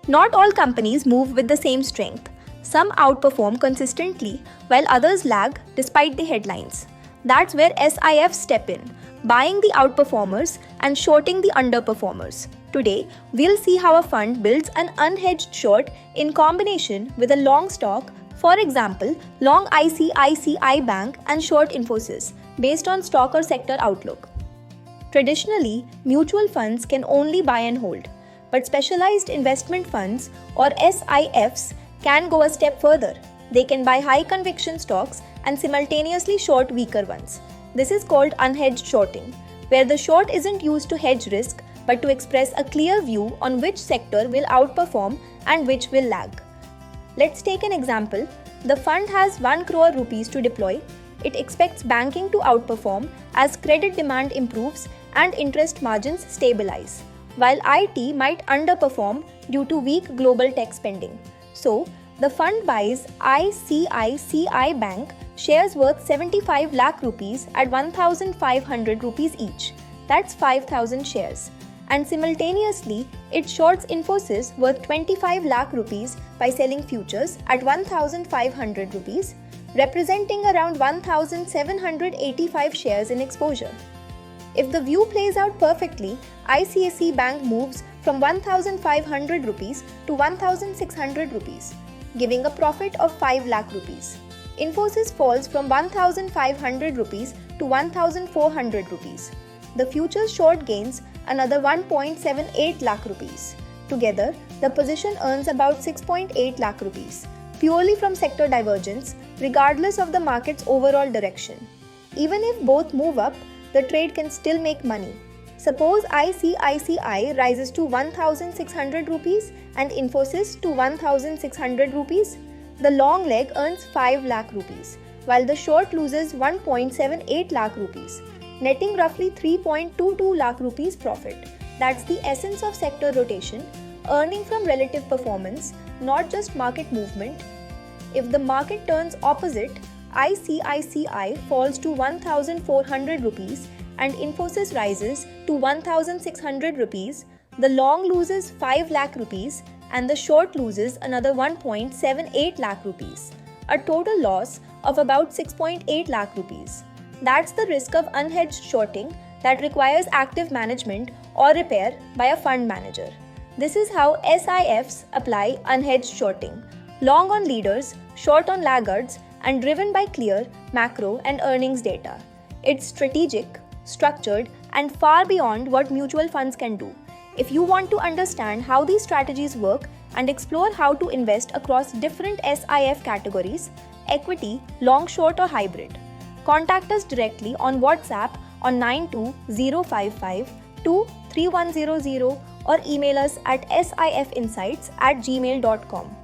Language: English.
Not all companies move with the same strength. Some outperform consistently, while others lag despite the headlines. That's where SIFs step in, buying the outperformers and shorting the underperformers. Today, we'll see how a fund builds an unhedged short in combination with a long stock, for example, long ICICI Bank and short Infosys, based on stock or sector outlook. Traditionally, mutual funds can only buy and hold, but specialized investment funds or SIFs can go a step further. They can buy high conviction stocks and simultaneously short weaker ones. This is called unhedged shorting, where the short isn't used to hedge risk but to express a clear view on which sector will outperform and which will lag. Let's take an example. The fund has 1 crore rupees to deploy. It expects banking to outperform as credit demand improves and interest margins stabilize, while IT might underperform due to weak global tech spending. So, the fund buys ICICI Bank shares worth 75 lakh rupees at 1,500 rupees each. That's 5,000 shares. And simultaneously, it shorts Infosys worth 25 lakh rupees by selling futures at 1,500 rupees, representing around 1,785 shares in exposure. If the view plays out perfectly, ICICI Bank moves from 1,500 rupees to 1,600 rupees, giving a profit of 5 lakh rupees. Infosys falls from 1,500 rupees to 1,400 rupees. The futures short gains another 1.78 lakh rupees. Together, the position earns about 6.8 lakh rupees, purely from sector divergence, regardless of the market's overall direction. Even if both move up, the trade can still make money. Suppose ICICI rises to 1,600 rupees and Infosys to 1,600 rupees. The long leg earns 5 lakh rupees, while the short loses 1.78 lakh rupees, netting roughly 3.22 lakh rupees profit. That's the essence of sector rotation, earning from relative performance, not just market movement. If the market turns opposite, ICICI falls to 1,400 rupees and Infosys rises to 1,600 rupees, the long loses 5 lakh rupees and the short loses another 1.78 lakh rupees, a total loss of about 6.8 lakh rupees. That's the risk of unhedged shorting that requires active management or repair by a fund manager. This is how SIFs apply unhedged shorting: long on leaders, short on laggards, and driven by clear macro and earnings data. It's strategic, structured, and far beyond what mutual funds can do. If you want to understand how these strategies work and explore how to invest across different SIF categories, equity, long, short, or hybrid, contact us directly on WhatsApp on 92055 23100 or email us at sifinsights@gmail.com.